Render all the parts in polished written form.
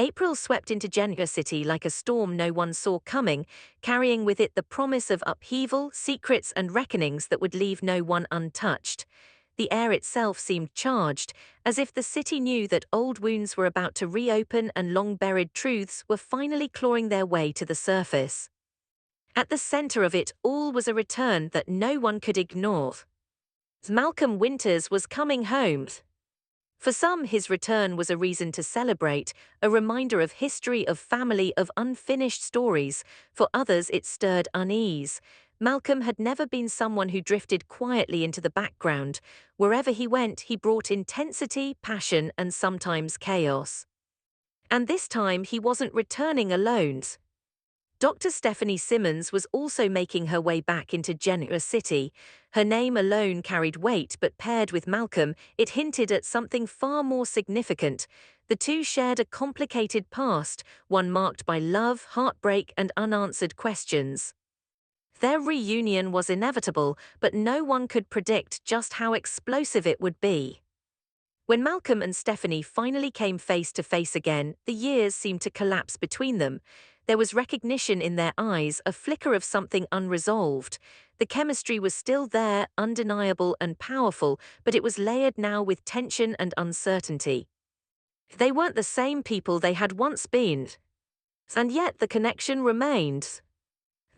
April swept into Genoa City like a storm no one saw coming, carrying with it the promise of upheaval, secrets, and reckonings that would leave no one untouched. The air itself seemed charged, as if the city knew that old wounds were about to reopen and long-buried truths were finally clawing their way to the surface. At the center of it all was a return that no one could ignore. Malcolm Winters was coming home. For some, his return was a reason to celebrate, a reminder of history, of family, of unfinished stories. For others, it stirred unease. Malcolm had never been someone who drifted quietly into the background. Wherever he went, he brought intensity, passion, and sometimes chaos. And this time, he wasn't returning alone. Dr. Stephanie Simmons was also making her way back into Genoa City. Her name alone carried weight, but paired with Malcolm, it hinted at something far more significant. The two shared a complicated past, one marked by love, heartbreak, and unanswered questions. Their reunion was inevitable, but no one could predict just how explosive it would be. When Malcolm and Stephanie finally came face to face again, the years seemed to collapse between them. There was recognition in their eyes, a flicker of something unresolved. The chemistry was still there, undeniable and powerful, but it was layered now with tension and uncertainty. They weren't the same people they had once been. And yet the connection remained.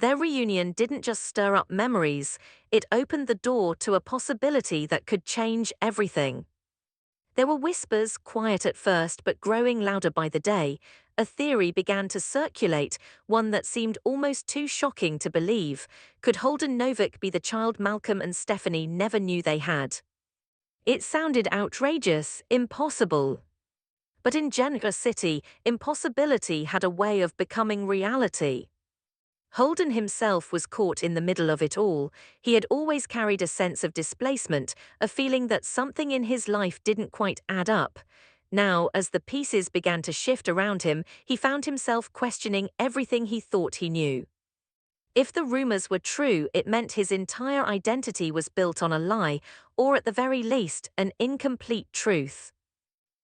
Their reunion didn't just stir up memories, it opened the door to a possibility that could change everything. There were whispers, quiet at first but growing louder by the day. A theory began to circulate, one that seemed almost too shocking to believe. Could Holden Novak be the child Malcolm and Stephanie never knew they had? It sounded outrageous, impossible. But in Genoa City, impossibility had a way of becoming reality. Holden himself was caught in the middle of it all. He had always carried a sense of displacement, a feeling that something in his life didn't quite add up. Now, as the pieces began to shift around him, he found himself questioning everything he thought he knew. If the rumors were true, it meant his entire identity was built on a lie, or at the very least, an incomplete truth.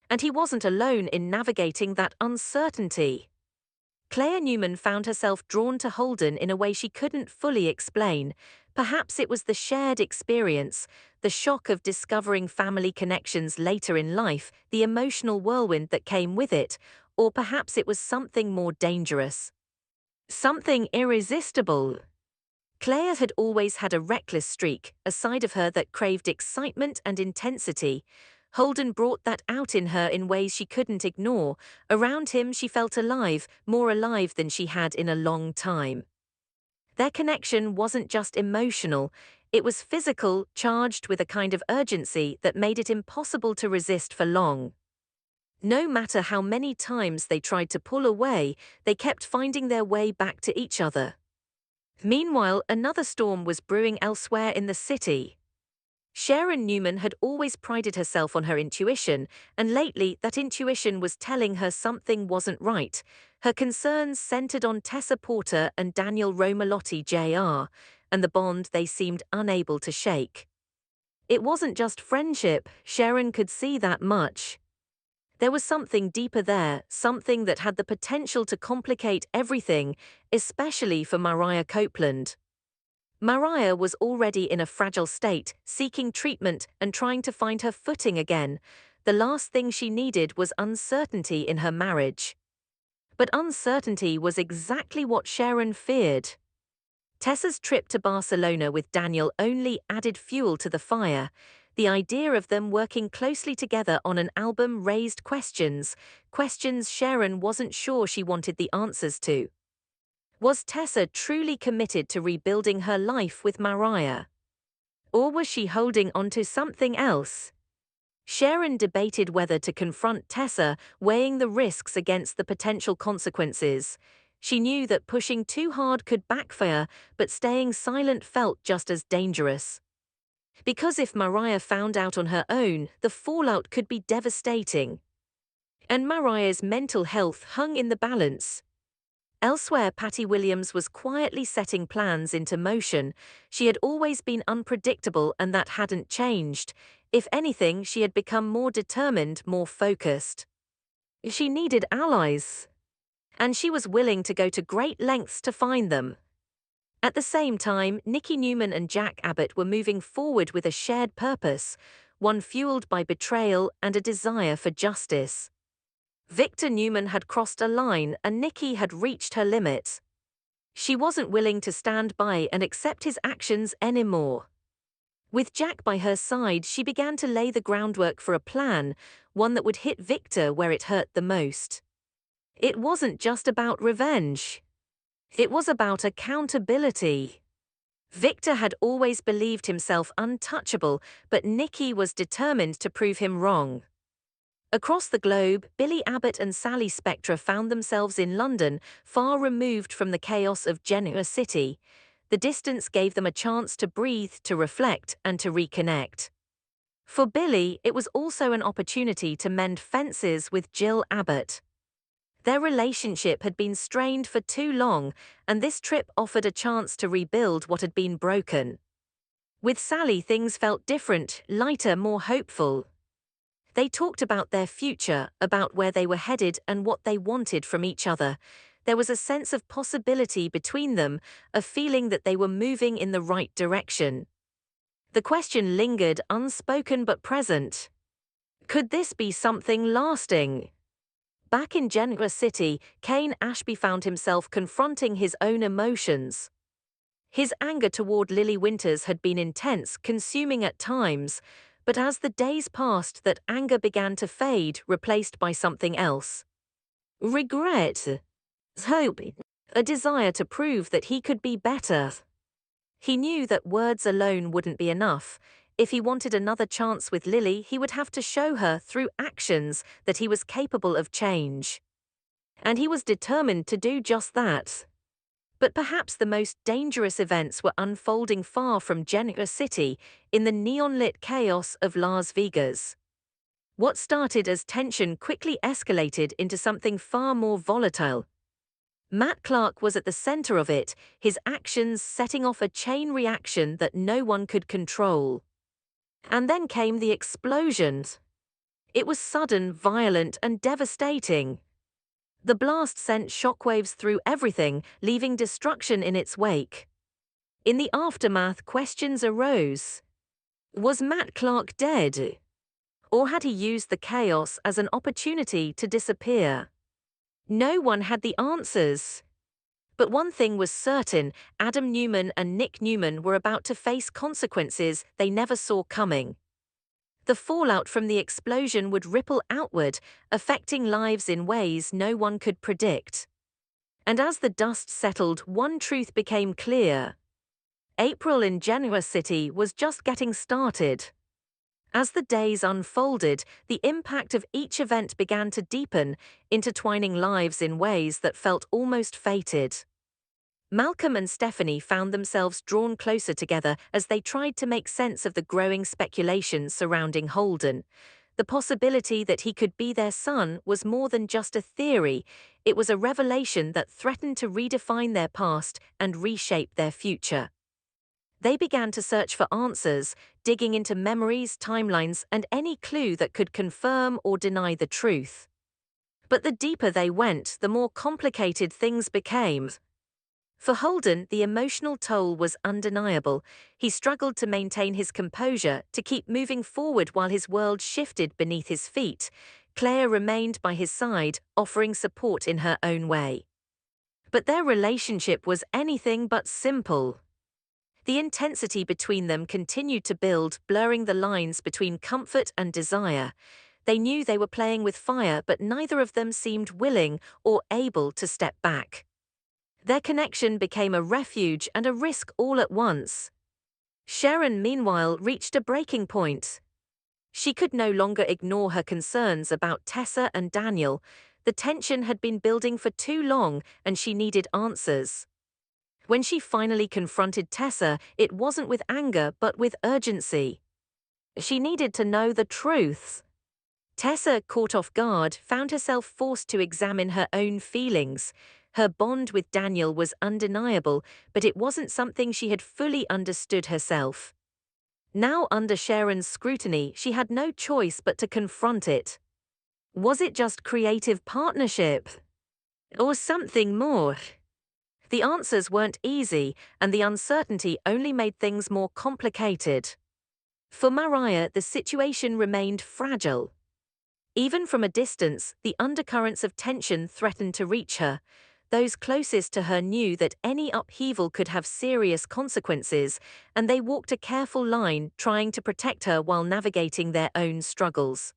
And he wasn't alone in navigating that uncertainty. Claire Newman found herself drawn to Holden in a way she couldn't fully explain. Perhaps it was the shared experience, the shock of discovering family connections later in life, the emotional whirlwind that came with it, or perhaps it was something more dangerous. Something irresistible. Claire had always had a reckless streak, a side of her that craved excitement and intensity. Holden brought that out in her in ways she couldn't ignore. Around him she felt alive, more alive than she had in a long time. Their connection wasn't just emotional, it was physical, charged with a kind of urgency that made it impossible to resist for long. No matter how many times they tried to pull away, they kept finding their way back to each other. Meanwhile, another storm was brewing elsewhere in the city. Sharon Newman had always prided herself on her intuition, and lately that intuition was telling her something wasn't right. Her concerns centered on Tessa Porter and Daniel Romalotti Jr., and the bond they seemed unable to shake. It wasn't just friendship, Sharon could see that much. There was something deeper there, something that had the potential to complicate everything, especially for Mariah Copeland. Mariah was already in a fragile state, seeking treatment and trying to find her footing again. The last thing she needed was uncertainty in her marriage. But uncertainty was exactly what Sharon feared. Tessa's trip to Barcelona with Daniel only added fuel to the fire. The idea of them working closely together on an album raised questions Sharon wasn't sure she wanted the answers to. Was Tessa truly committed to rebuilding her life with Mariah? Or was she holding on to something else? Sharon debated whether to confront Tessa, weighing the risks against the potential consequences. She knew that pushing too hard could backfire, but staying silent felt just as dangerous. Because if Mariah found out on her own, the fallout could be devastating. And Mariah's mental health hung in the balance. Elsewhere, Patty Williams was quietly setting plans into motion. She had always been unpredictable, and that hadn't changed. If anything, she had become more determined, more focused. She needed allies, and she was willing to go to great lengths to find them. At the same time, Nikki Newman and Jack Abbott were moving forward with a shared purpose, one fueled by betrayal and a desire for justice. Victor Newman had crossed a line and Nikki had reached her limit. She wasn't willing to stand by and accept his actions anymore. With Jack by her side, she began to lay the groundwork for a plan, one that would hit Victor where it hurt the most. It wasn't just about revenge. It was about accountability. Victor had always believed himself untouchable, but Nikki was determined to prove him wrong. Across the globe, Billy Abbott and Sally Spectra found themselves in London, far removed from the chaos of Genoa City. The distance gave them a chance to breathe, to reflect, and to reconnect. For Billy, it was also an opportunity to mend fences with Jill Abbott. Their relationship had been strained for too long, and this trip offered a chance to rebuild what had been broken. With Sally, things felt different, lighter, more hopeful. They talked about their future, about where they were headed and what they wanted from each other. There was a sense of possibility between them, a feeling that they were moving in the right direction. The question lingered, unspoken but present. Could this be something lasting? Back in Genoa City, Kane Ashby found himself confronting his own emotions. His anger toward Lily Winters had been intense, consuming at times, but as the days passed, that anger began to fade, replaced by something else. Regret, hope, a desire to prove that he could be better. He knew that words alone wouldn't be enough. If he wanted another chance with Lily, he would have to show her, through actions, that he was capable of change. And he was determined to do just that. But perhaps the most dangerous events were unfolding far from Genoa City, in the neon-lit chaos of Las Vegas. What started as tension quickly escalated into something far more volatile. Matt Clark was at the center of it, his actions setting off a chain reaction that no one could control. And then came the explosion. It was sudden, violent, and devastating. The blast sent shockwaves through everything, leaving destruction in its wake. In the aftermath, questions arose. Was Matt Clark dead? Or had he used the chaos as an opportunity to disappear? No one had the answers. But one thing was certain, Adam Newman and Nick Newman were about to face consequences they never saw coming. The fallout from the explosion would ripple outward, affecting lives in ways no one could predict. And as the dust settled, one truth became clear. April in Genoa City was just getting started. As the days unfolded, the impact of each event began to deepen, intertwining lives in ways that felt almost fated. Malcolm and Stephanie found themselves drawn closer together as they tried to make sense of the growing speculation surrounding Holden. The possibility that he could be their son was more than just a theory, it was a revelation that threatened to redefine their past and reshape their future. They began to search for answers, digging into memories, timelines, and any clue that could confirm or deny the truth. But the deeper they went, the more complicated things became. For Holden, the emotional toll was undeniable. He struggled to maintain his composure, to keep moving forward while his world shifted beneath his feet. Claire remained by his side, offering support in her own way. But their relationship was anything but simple. The intensity between them continued to build, blurring the lines between comfort and desire. They knew they were playing with fire, but neither of them seemed willing or able to step back. Their connection became a refuge and a risk all at once. Sharon, meanwhile, reached a breaking point. She could no longer ignore her concerns about Tessa and Daniel. The tension had been building for too long, and she needed answers. When she finally confronted Tessa, it wasn't with anger but with urgency. She needed to know the truth. Tessa, caught off guard, found herself forced to examine her own feelings. Her bond with Daniel was undeniable, but it wasn't something she had fully understood herself. Now, under Sharon's scrutiny, she had no choice but to confront it. Was it just creative partnership? Or something more? The answers weren't easy, and the uncertainty only made things more complicated. For Mariah, the situation remained fragile. Even from a distance, the undercurrents of tension threatened to reach her. Those closest to her knew that any upheaval could have serious consequences, and they walked a careful line, trying to protect her while navigating their own struggles.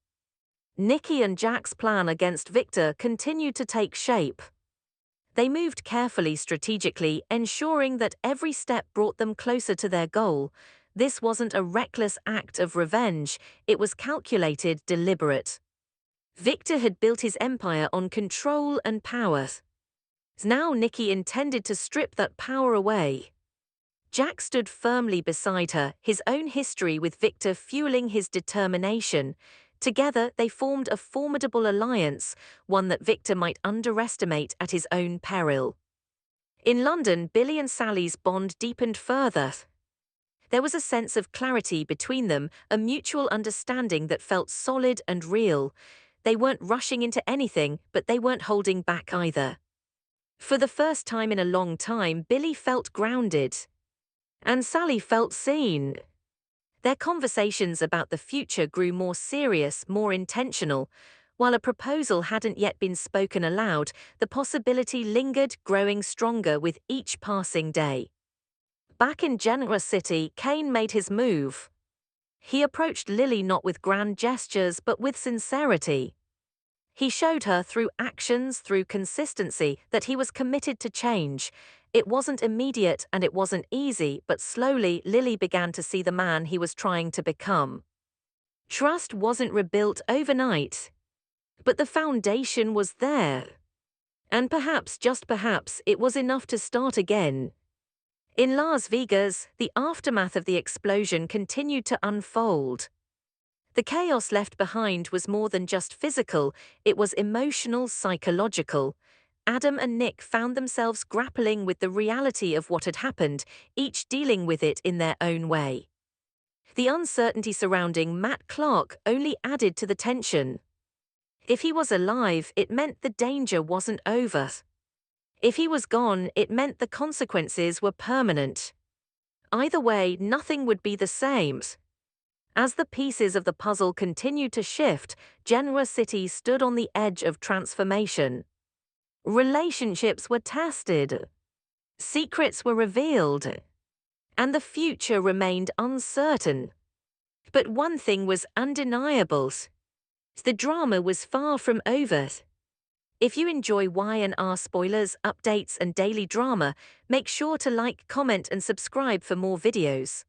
Nikki and Jack's plan against Victor continued to take shape. They moved carefully, strategically, ensuring that every step brought them closer to their goal. This wasn't a reckless act of revenge, it was calculated, deliberate. Victor had built his empire on control and power. Now Nikki intended to strip that power away. Jack stood firmly beside her, his own history with Victor fueling his determination. Together, they formed a formidable alliance, one that Victor might underestimate at his own peril. In London, Billy and Sally's bond deepened further. There was a sense of clarity between them, a mutual understanding that felt solid and real. They weren't rushing into anything, but they weren't holding back either. For the first time in a long time, Billy felt grounded. And Sally felt seen. Their conversations about the future grew more serious, more intentional. While a proposal hadn't yet been spoken aloud, the possibility lingered, growing stronger with each passing day. Back in Genoa City, Kane made his move. He approached Lily not with grand gestures but with sincerity. He showed her through actions, through consistency, that he was committed to change. It wasn't immediate and it wasn't easy, but slowly Lily began to see the man he was trying to become. Trust wasn't rebuilt overnight, but the foundation was there. And perhaps, just perhaps, it was enough to start again. In Las Vegas, the aftermath of the explosion continued to unfold. The chaos left behind was more than just physical, it was emotional, psychological. Adam and Nick found themselves grappling with the reality of what had happened, each dealing with it in their own way. The uncertainty surrounding Matt Clark only added to the tension. If he was alive, it meant the danger wasn't over. If he was gone, it meant the consequences were permanent. Either way, nothing would be the same. As the pieces of the puzzle continued to shift, Genoa City stood on the edge of transformation. Relationships were tested. Secrets were revealed. And the future remained uncertain. But one thing was undeniable. The drama was far from over. If you enjoy Y&R spoilers, updates, and daily drama, make sure to like, comment, and subscribe for more videos.